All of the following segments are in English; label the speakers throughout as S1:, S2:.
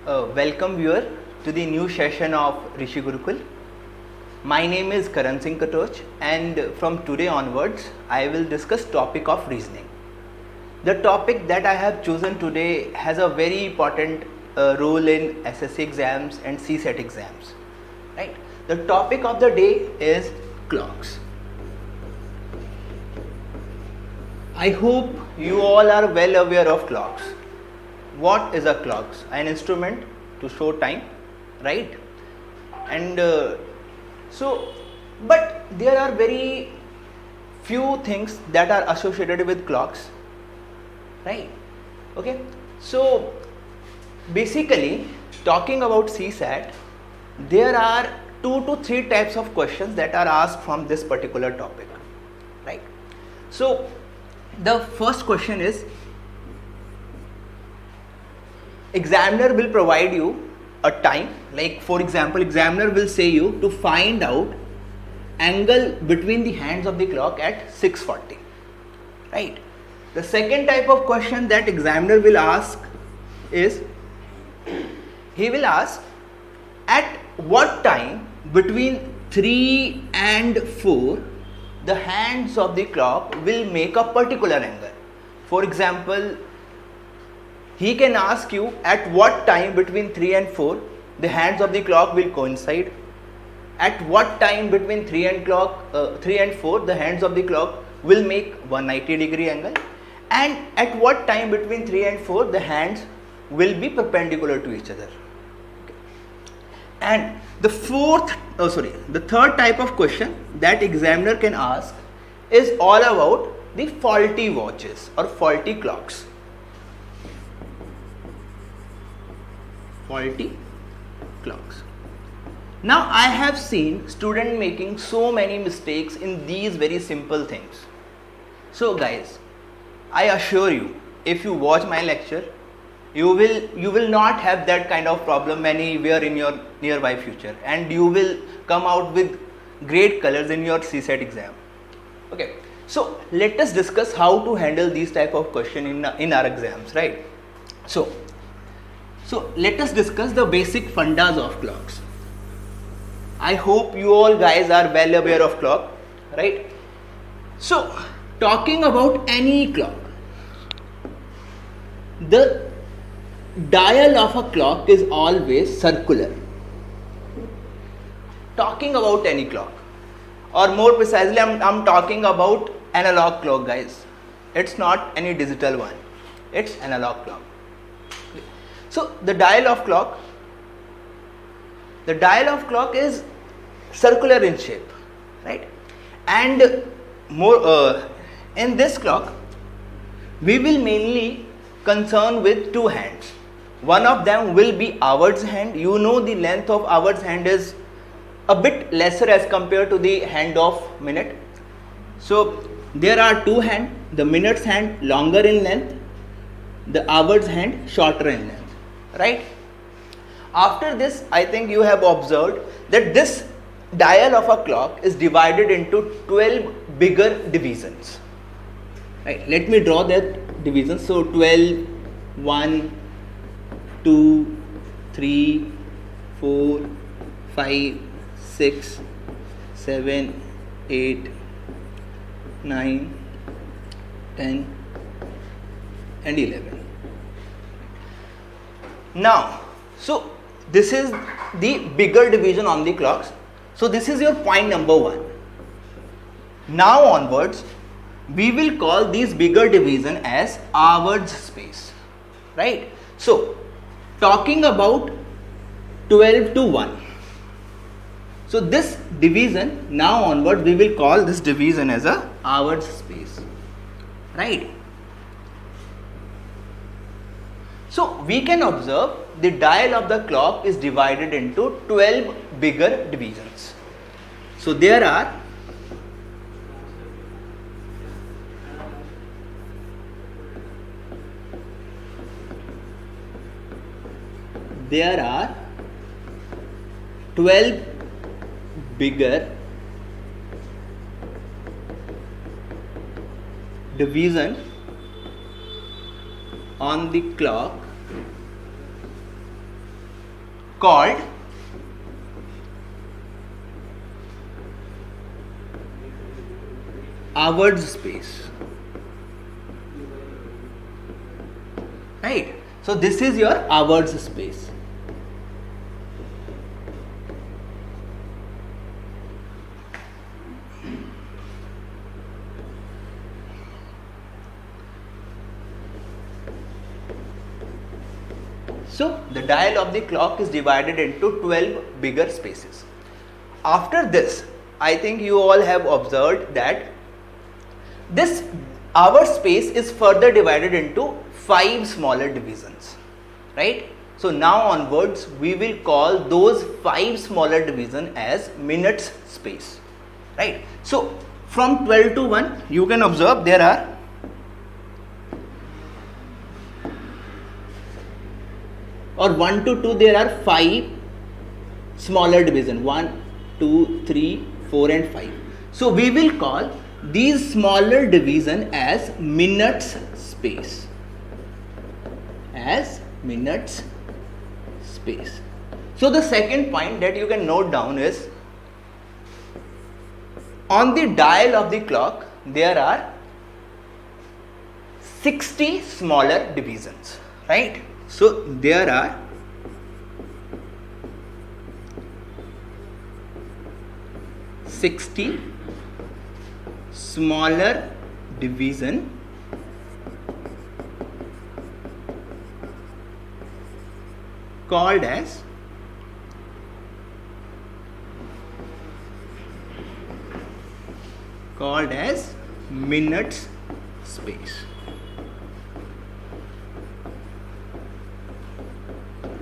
S1: Welcome viewer to the new session of Rishi Gurukul. My name is Karan and from today onwards I will discuss topic of reasoning. The topic that I have chosen today has a very important role in SSC exams and CSAT exams. Right? The topic of the day is clocks. I hope you all are well aware of clocks. What is a clock? An instrument to show time, right? And but there are very few things that are associated with clocks, right? Okay, so basically talking about CSAT, there are 2 to 3 types of questions that are asked from this particular topic, right? So the first question is, examiner will provide you a time, like for example examiner will say you to find out angle between the hands of the clock at 6:40, right? The second type of question that examiner will ask is, he will ask at what time between 3 and 4 the hands of the clock will make a particular angle. For example, he can ask you at what time between 3 and 4 the hands of the clock will coincide, at what time between 3 and 4 the hands of the clock will make 190-degree angle, and at what time between 3 and 4 the hands will be perpendicular to each other. Okay. And the third type of question that examiner can ask is all about the faulty watches or faulty clocks. Faulty clocks. Now I have seen students making so many mistakes in these very simple things. So guys, I assure you, if you watch my lecture, you will not have that kind of problem anywhere in your nearby future, and you will come out with great colors in your CSAT exam. Okay, so let us discuss how to handle these type of question in our exams, right? So let us discuss the basic fundas of clocks. I hope you all guys are well aware of clock, right? So talking about any clock, the dial of a clock is always circular. Talking about any clock, or more precisely I'm talking about analog clock, guys. It's not any digital one, it's analog clock. So the dial of clock is circular in shape, right? And more in this clock we will mainly concern with 2 hands. One of them will be hour's hand. You know the length of hour's hand is a bit lesser as compared to the hand of minute. So there are 2 hands, the minute's hand longer in length, the hour's hand shorter in length. Right? After this, I think you have observed that this dial of a clock is divided into 12 bigger divisions. Right? Let me draw that division. So 12, 1, 2, 3, 4, 5, 6, 7, 8, 9, 10 and 11. Now, so this is the bigger division on the clocks. So this is your point number 1. Now onwards, we will call these bigger division as hours space, right? So talking about 12 to 1. So this division, now onward, we will call this division as a hours space, right? So we can observe the dial of the clock is divided into 12 bigger divisions. So there are 12 bigger division on the clock called hours space. Right? So this is your hours space. So the dial of the clock is divided into 12 bigger spaces. After this, I think you all have observed that this hour space is further divided into 5 smaller divisions, right? So now onwards we will call those 5 smaller divisions as minutes space, right? So from 12 to 1 you can observe there are or 1 to 2 there are 5 smaller division 1, 2, 3, 4 and 5. So we will call these smaller division as minutes space, as minutes space. So the second point that you can note down is on the dial of the clock there are 60 smaller divisions, right? So there are 60 smaller division called as minutes space.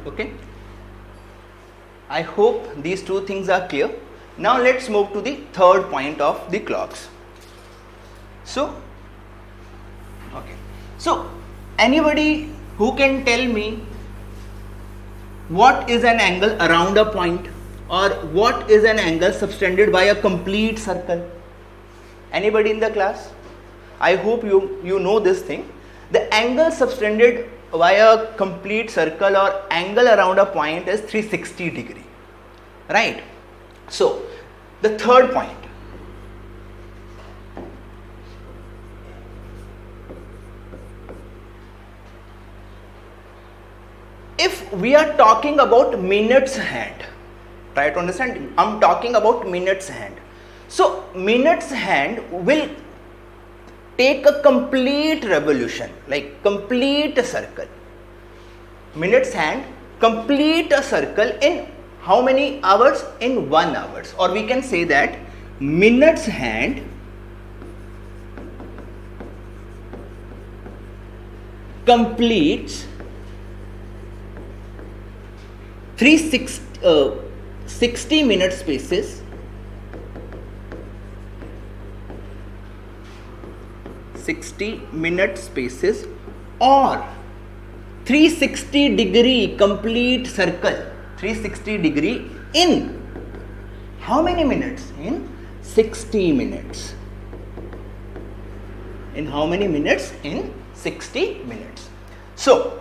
S1: Okay, I hope these two things are clear. Now let's move to the third point of the clocks. So anybody who can tell me what is an angle around a point or what is an angle subtended by a complete circle? Anybody in the class? I hope you know this thing. The angle subtended by a complete circle or angle around a point is 360 degree, right? So the third point, if we are talking about minutes hand, try to understand, I'm talking about minutes hand. So minutes hand will take a complete revolution, like complete a circle. Minutes hand complete a circle in how many hours? In 1 hour. Or we can say that minutes hand completes 60 minute spaces, 60 minute spaces or 360 degree complete circle, 360 degree in how many minutes? In 60 minutes. In how many minutes? In 60 minutes. So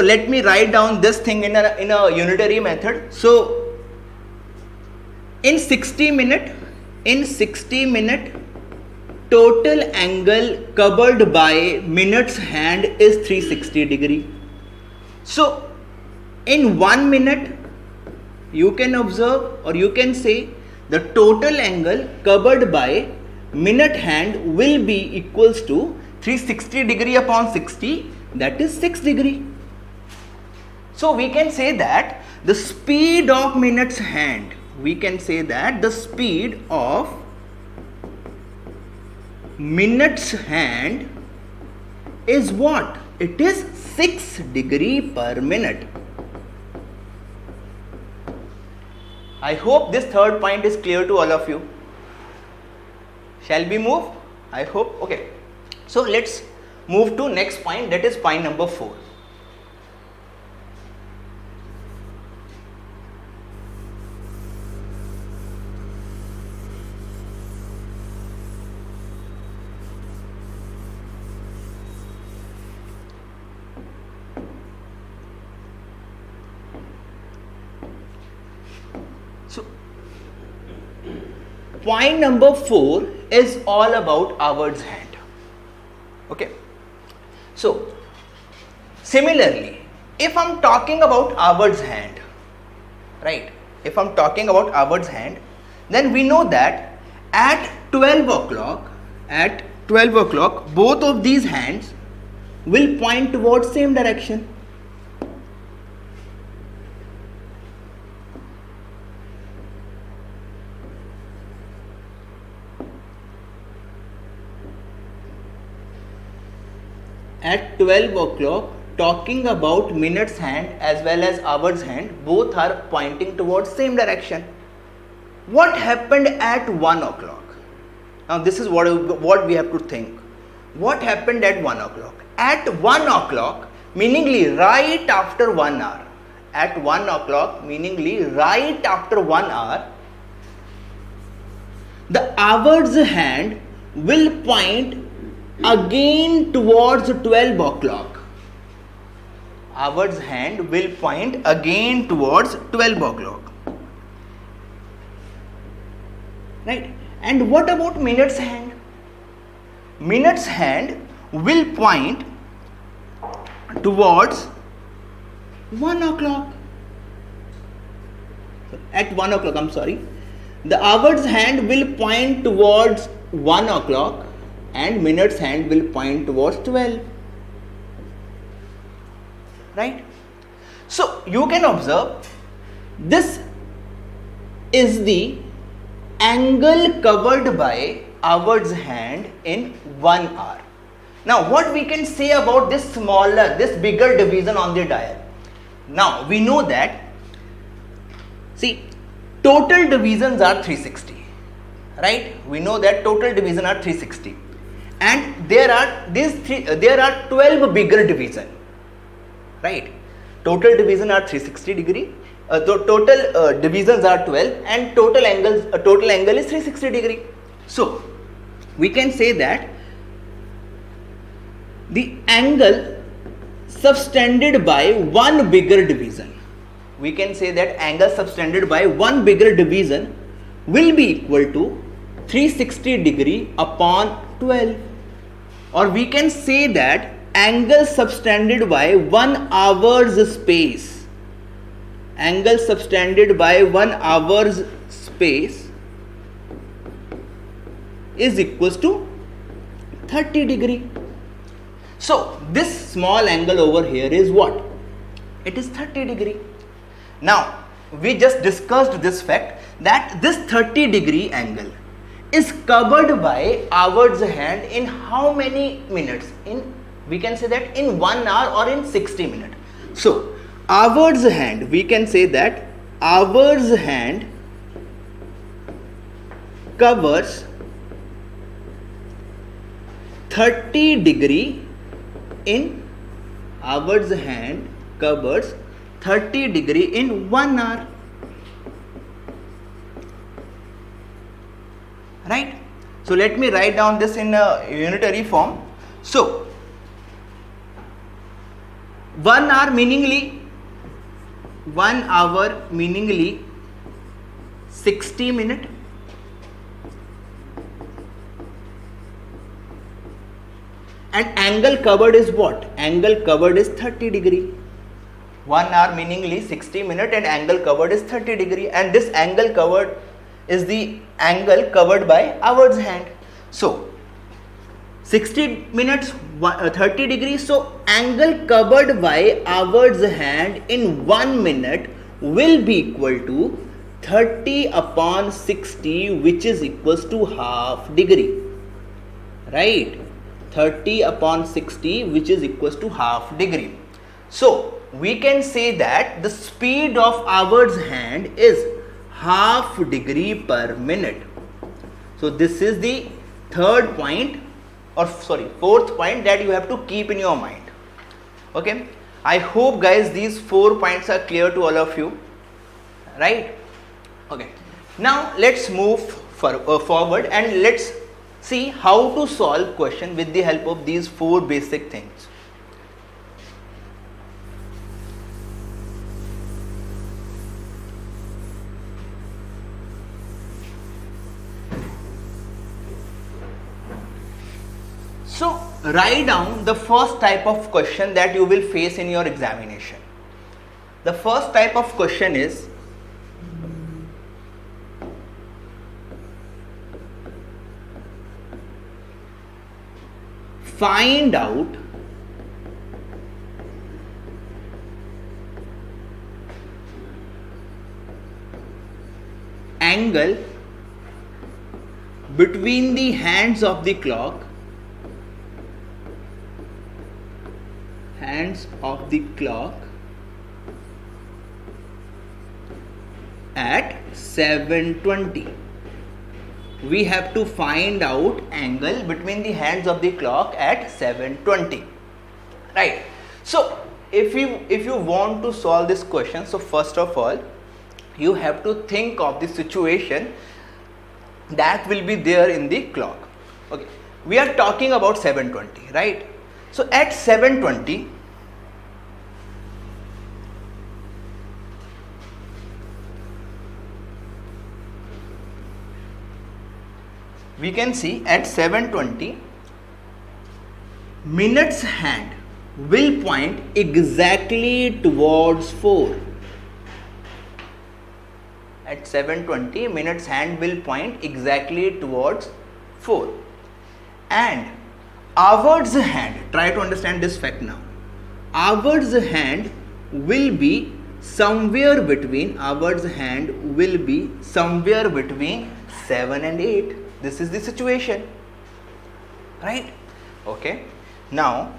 S1: let me write down this thing in a unitary method. So in 60 minute total angle covered by minutes hand is 360 degree. So in 1 minute you can observe or you can say the total angle covered by minute hand will be equals to 360 degree upon 60, that is 6 degree. So we can say that the speed of minutes hand, we can say that the speed of minutes hand is what? It is 6 degree per minute. I hope this third point is clear to all of you. Shall we move? I hope. Okay. So let's move to next point, that is point number 4. point number 4 is all about hours hand. Okay. So, similarly, if I'm talking about hours hand, right? If I'm talking about hours hand, then we know that at 12 o'clock, both of these hands will point towards same direction. At 12 o'clock, talking about minutes hand as well as hours hand, both are pointing towards same direction. What happened at 1 o'clock? Now this is what we have to think. What happened at 1 o'clock? At 1 o'clock, meaningly right after 1 hour. At 1 o'clock, meaningly right after 1 hour, the hours hand will point again towards 12 o'clock. Hours hand will point again towards 12 o'clock. Right? And what about minutes hand? Minutes hand will point towards 1 o'clock. At 1 o'clock, I'm sorry. The hours hand will point towards 1 o'clock and minutes hand will point towards 12. Right? So you can observe this is the angle covered by hours hand in 1 hour. Now what we can say about this bigger division on the dial? Now we know that, see, total divisions are 360, right? We know that total division are 360, and there are 12 bigger division, right? Total division are 360 degree. Total divisions are 12, and total angle is 360 degree. So we can say that the angle subtended by one bigger division, we can say that angle subtended by one bigger division will be equal to 360 degree upon 12, or we can say that angle subtended by 1 hour's space, angle subtended by 1 hour's space is equals to 30 degree. So this small angle over here is what? It is 30 degree. Now we just discussed this fact that this 30 degree angle is covered by hours hand in how many minutes? We can say that in 1 hour or in 60 minutes. So hours hand, we can say that hours hand covers 30 degree in hours hand covers 30 degree in 1 hour, right? So let me write down this in a unitary form. So 1 hour meaningly 60 minutes, and angle covered is what? Angle covered is 30 degree. 1 hour meaningly 60 minutes and angle covered is 30 degree, and this angle covered is the angle covered by hours hand. So 60 minutes 30 degrees, so angle covered by hours hand in 1 minute will be equal to 30 upon 60, which is equals to half degree, right? 30 upon 60, which is equals to half degree. So we can say that the speed of hours hand is half degree per minute. So this is the fourth point that you have to keep in your mind. Okay, I hope guys these 4 points are clear to all of you, right? Okay, now let's move forward and let's see how to solve question with the help of these 4 basic things. So write down the first type of question that you will face in your examination. The first type of question is find out angle between the hands of the clock at 7:20. We have to find out angle between the hands of the clock at 7:20, right? So if you want to solve this question, so first of all you have to think of the situation that will be there in the clock. Okay, we are talking about 7:20, right? So at 7:20 we can see at 7:20 minutes hand will point exactly towards 4. At 7:20 minutes hand will point exactly towards 4, and hours hand, try to understand this fact now, hours hand will be somewhere between 7 and 8. This is the situation, right? Okay, now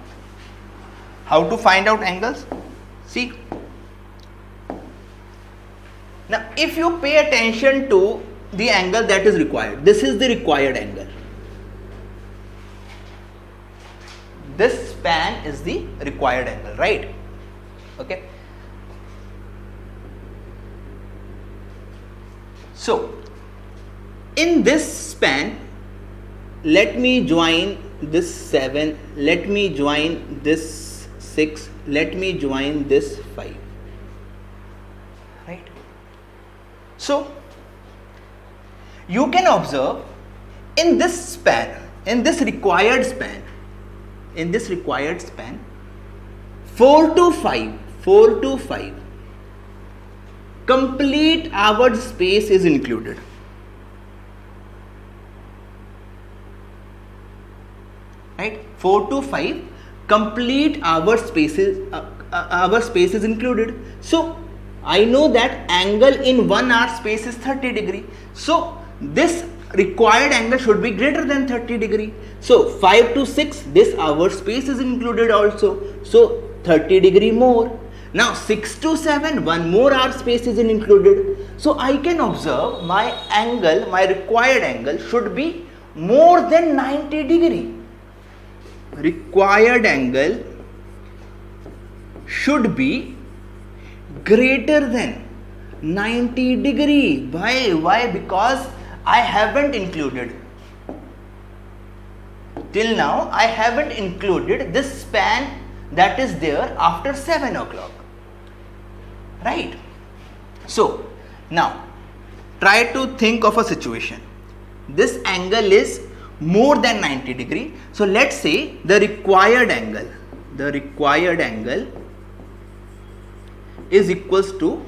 S1: how to find out angles? See, now if you pay attention to the angle that is required, this is the required angle. This span is the required angle, right? Okay. So in this span, let me join this 7, let me join this 6, let me join this 5, right? So you can observe in this span, in this required span, 4 to 5 complete hour space is included, right? 4 to 5 complete hour space is included. So I know that angle in 1 hour space is 30 degree. So this required angle should be greater than 30 degree. So 5 to 6, this hour space is included also. So 30 degree more. Now 6 to 7, one more hour space is included. So I can observe my angle, my required angle should be more than 90 degree. Required angle should be greater than 90 degree. Why? Because I haven't included, till now I haven't included this span that is there after 7 o'clock, right? So now try to think of a situation. This angle is more than 90 degree. So let's say the required angle is equals to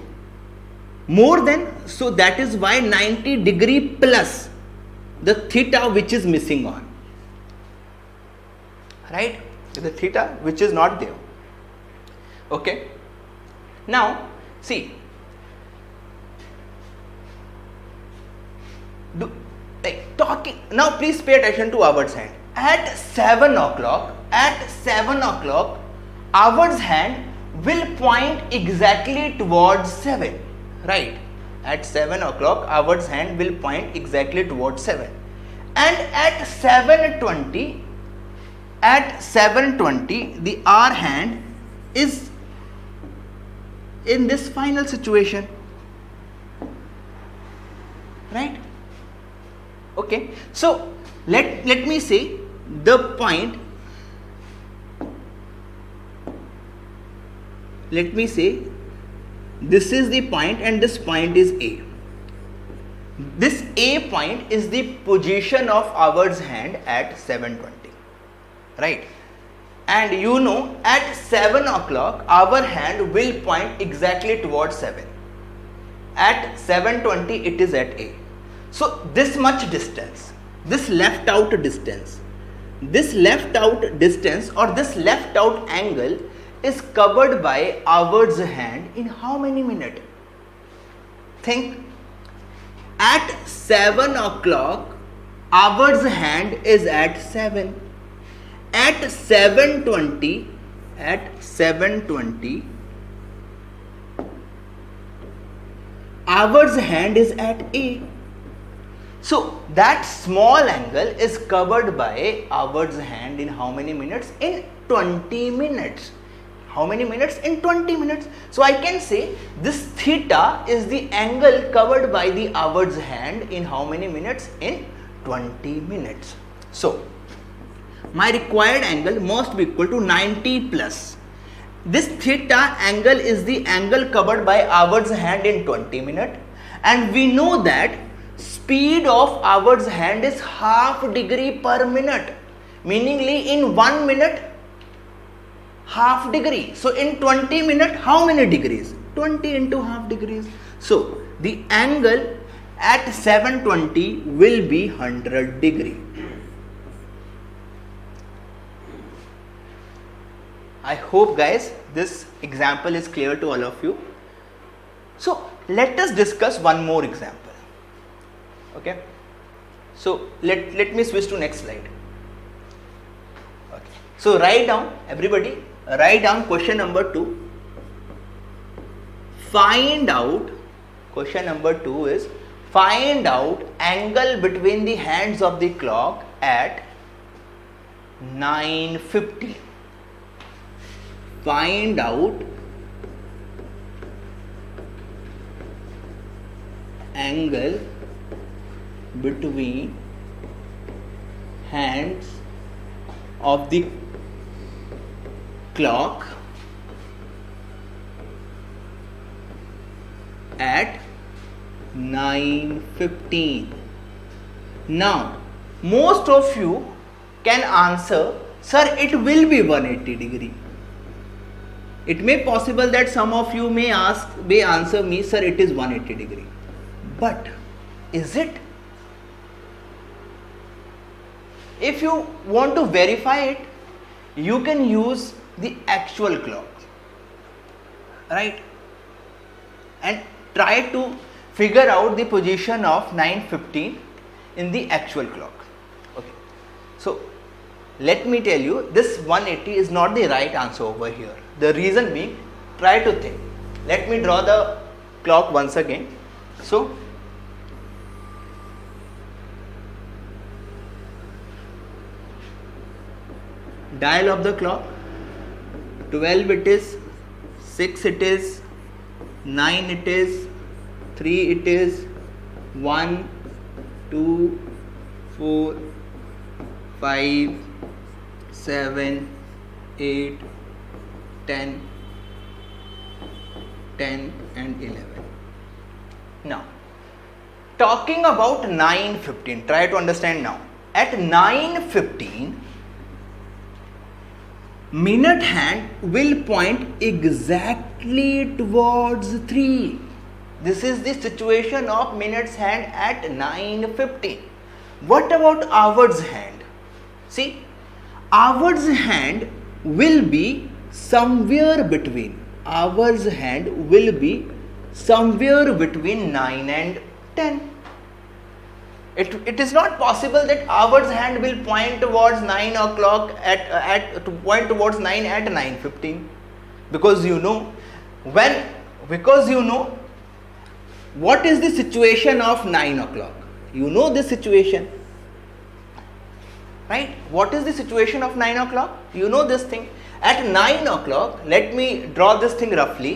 S1: more than, so that is why 90 degree plus the theta which is missing on, right? The theta which is not there. Okay, now see, now please pay attention to hours hand. At 7 o'clock hours hand will point exactly towards 7, right? At 7 o'clock hours hand will point exactly towards 7, and at 7:20 the hour hand is in this final situation, right? Okay, so let me say the point, let me say this is the point and this point is A. This A point is the position of hours hand at 7:20, right? And you know at 7 o'clock our hand will point exactly towards 7. At 7:20 it is at A. So this much distance, this left out distance or this left out angle is covered by hour's hand in how many minutes? Think. At 7 o'clock hour's hand is at 7. At 7:20 hour's hand is at A. So that small angle is covered by hour's hand in how many minutes? In 20 minutes. How many minutes? In 20 minutes. So I can say this theta is the angle covered by the hour's hand in how many minutes? In 20 minutes. So my required angle must be equal to 90 plus. This theta angle is the angle covered by hour's hand in 20 minutes, and we know that speed of hour's hand is half degree per minute, meaningly in 1 minute half degree. So in 20 minutes how many degrees? 20 into half degrees. So the angle at 7:20 will be 100 degree. I hope guys this example is clear to all of you. So let us discuss one more example. Okay. So let me switch to next slide. Okay. So write down, everybody, write down question number 2. Find out, question number 2 is find out angle between the hands of the clock at 9:50. Find out angle between hands of the clock at 9:15. Now most of you can answer, sir, it will be 180 degree. It may possible that some of you may answer me, sir, it is 180 degree. But is it? If you want to verify it, you can use the actual clock, right? And try to figure out the position of 9:15 in the actual clock. Okay. So let me tell you, this 180 is not the right answer over here. The reason being, try to think. Let me draw the clock once again. So dial of the clock, 12 it is, 6 it is, 9 it is, 3 it is, 1, 2, 4, 5, 7, 8, 10 and 11. Now talking about 9:15, try to understand now. At 9:15 minute hand will point exactly towards 3. This is the situation of minute's hand at 9:15. What about hour's hand? See, hour's hand will be somewhere between 9 and 10. It is not possible that hour's hand will point towards 9 o'clock at 9:15, because you know what is the situation of 9 o'clock. You know this situation, right? What is the situation of 9 o'clock? You know this thing. At 9 o'clock, let me draw this thing roughly.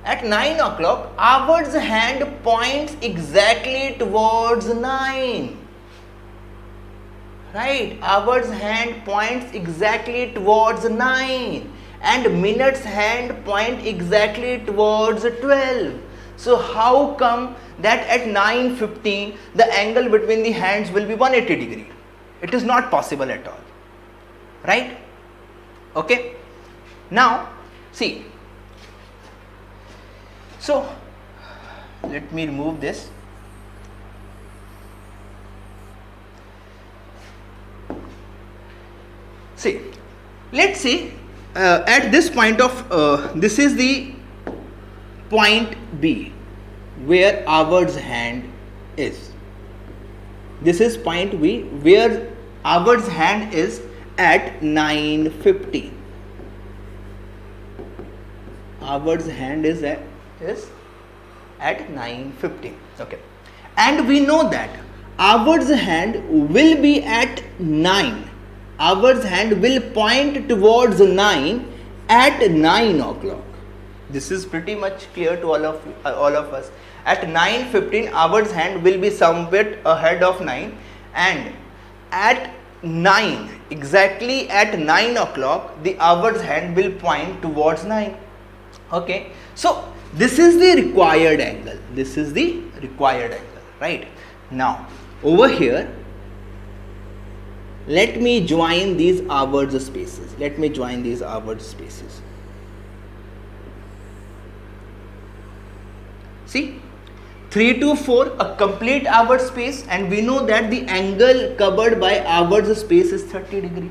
S1: At 9 o'clock, hour's hand points exactly towards 9. Right? Hour's hand points exactly towards 9. And minute's hand point exactly towards 12. So how come that at 9:15 the angle between the hands will be 180 degree? It is not possible at all. right? Okay, now see, so let me remove this. See, let's see, at this point of this is the point B where Howard's hand is. This is point B where Howard's hand is at 9:50. Howard's hand is at 9:50. Okay, and we know that Howard's hand will be at 9. Howard's hand will point towards 9 at 9 o'clock. This is pretty much clear to all of us. At 9:15, Howard's hand will be somewhat ahead of 9, and at 9, exactly at 9 o'clock, the Howard's hand will point towards 9. Okay, so this is the required angle. This is the required angle, right? Now, over here, let me join these Howard's spaces. Let me join these Howard's spaces. See, 3 to 4, a complete Howard space, and we know that the angle covered by Howard's space is 30 degree.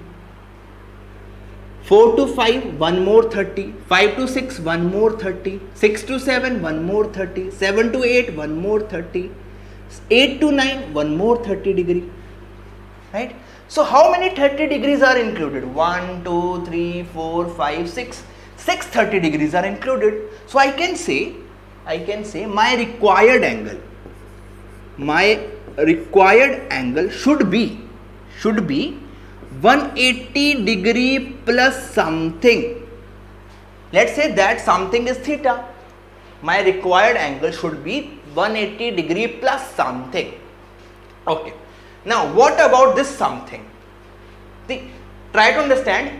S1: 4 to 5, one more 30. 5 to 6, one more 30. 6 to 7, one more 30. 7 to 8, one more 30. 8 to 9, one more 30 degree. Right? So how many 30 degrees are included? 1, 2, 3, 4, 5, 6. 6 30 degrees are included. So I can say my required angle should be 180 degree plus something. Let's say that something is theta. My required angle should be 180 degree plus something. Okay. Now, what about this something? Try to understand,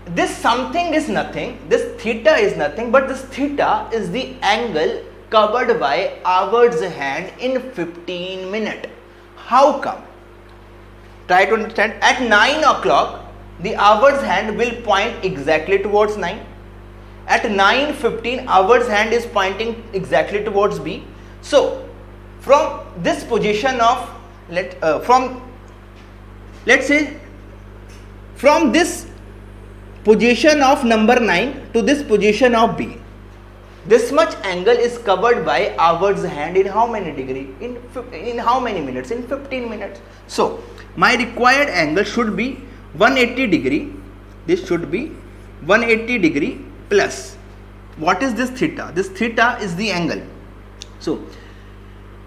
S1: this something is nothing, this theta is nothing, but this theta is the angle covered by Howard's hand in 15 minutes. How come? Try to understand, at 9 o'clock, the Howard's hand will point exactly towards 9. At 9:15, Howard's hand is pointing exactly towards B. So, from this position of let's say from this position of number 9 to this position of B, this much angle is covered by Howard's hand in how many degree? In how many minutes? In 15 minutes. So my required angle should be 180 degree. This should be 180 degree plus, what is this theta? This theta is the angle. So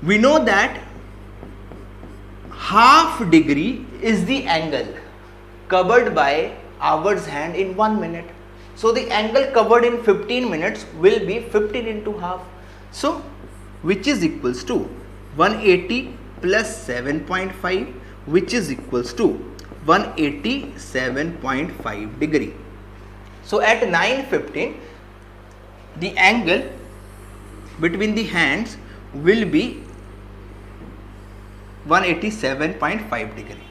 S1: we know that half degree is the angle covered by Howard's hand in 1 minute. So the angle covered in 15 minutes will be 15 into half. So which is equals to 180 plus 7.5, which is equals to 187.5 degree. So at 9:15, the angle between the hands will be 187.5 degree.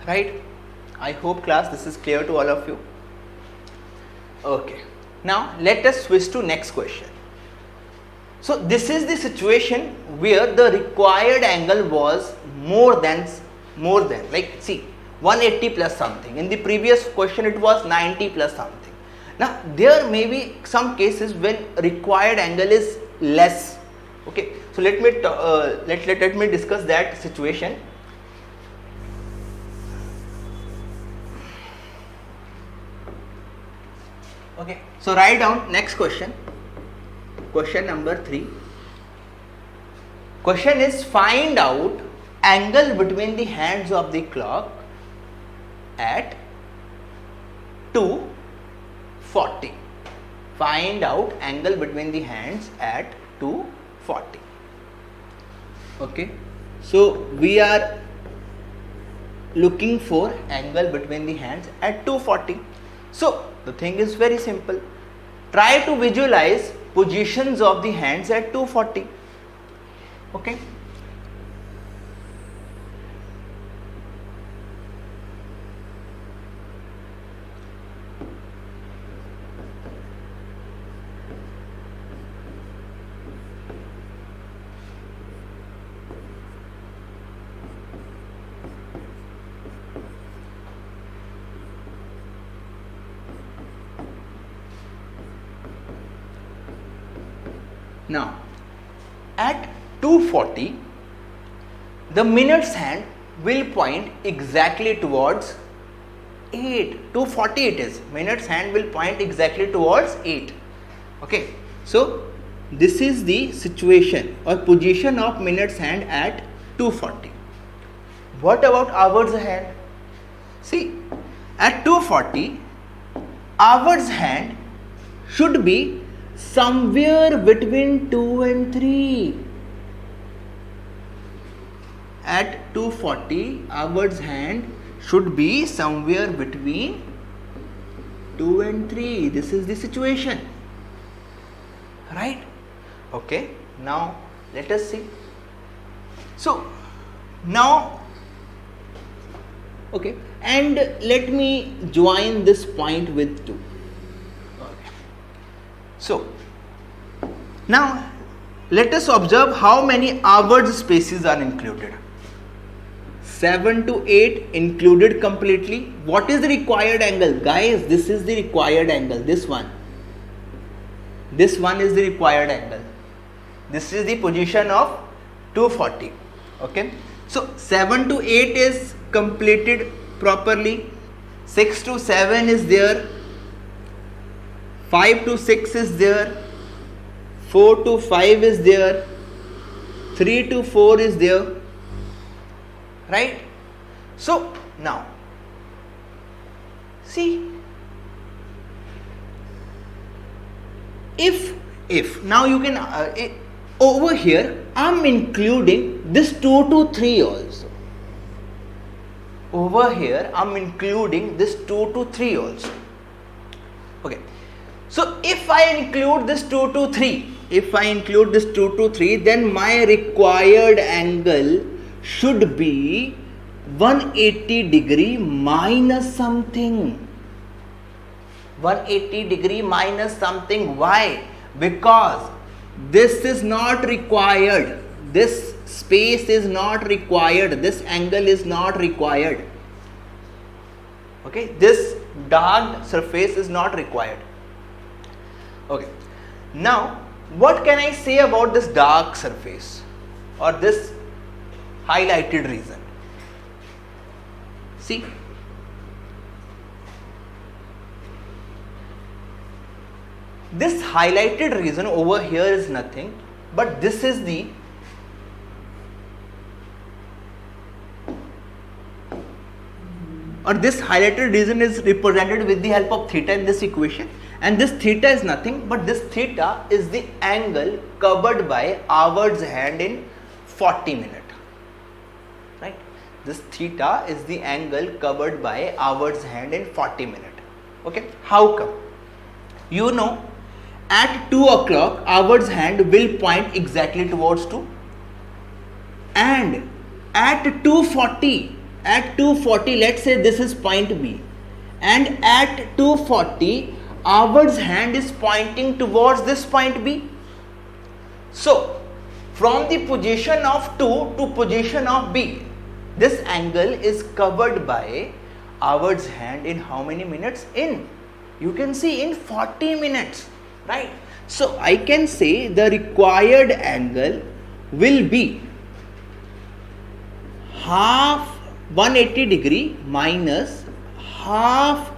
S1: Right? I hope class this is clear to all of you. Okay. Now let us switch to next question. So this is the situation where the required angle was more than like see 180 plus something. In the previous question it was 90 plus something. Now there may be some cases when required angle is less. Okay, so let me discuss that situation. Okay, so write down next question. Question number 3. Question is, find out angle between the hands of the clock at 2:40. Find out angle between the hands at 2:40. Okay, so we are looking for angle between the hands at 2:40. So the thing is very simple. Try to visualize positions of the hands at 2:40. Okay. Now at 2:40 the minute's hand will point exactly towards 8. 2:40 it is. Minute's hand will point exactly towards 8. Okay. So this is the situation or position of minute's hand at 2:40. What about hour's hand? See, at 2:40 hour's hand should be somewhere between 2 and 3. At 2:40 hour's hand should be somewhere between 2 and 3. This is the situation, right? Okay, now let us see. So now, okay, and let me join this point with 2. Okay. So now let us observe how many hours spaces are included. 7 to 8 included completely. What is the required angle? Guys, this is the required angle. This one is the required angle. This is the position of 2:40. Okay. So 7 to 8 is completed properly. 6 to 7 is there. 5 to 6 is there. 4 to 5 is there. 3 to 4 is there. Right? So now see, if now you can over here I'm including this 2 to 3 also. Over here I'm including this 2 to 3 also. Okay. So if I include this 2 to 3, then my required angle should be 180 degree minus something. 180 degree minus something. Why? Because this is not required. This space is not required. This angle is not required. Okay. This dark surface is not required. Okay. Now, what can I say about this dark surface or this highlighted region? See, this highlighted region over here is nothing but this is the this highlighted region is represented with the help of theta in this equation, and this theta is nothing but this theta is the angle covered by hour's hand in 40 minutes. Right? This theta is the angle covered by hour's hand in 40 minutes. Okay? How come? You know, at 2 o'clock hour's hand will point exactly towards 2, and at 2:40 let's say this is point B, and at 2:40 hour's hand is pointing towards this point B. So from the position of 2 to position of B, this angle is covered by hour's hand in how many minutes? You can see in 40 minutes, right? So I can say the required angle will be half 180 degree minus half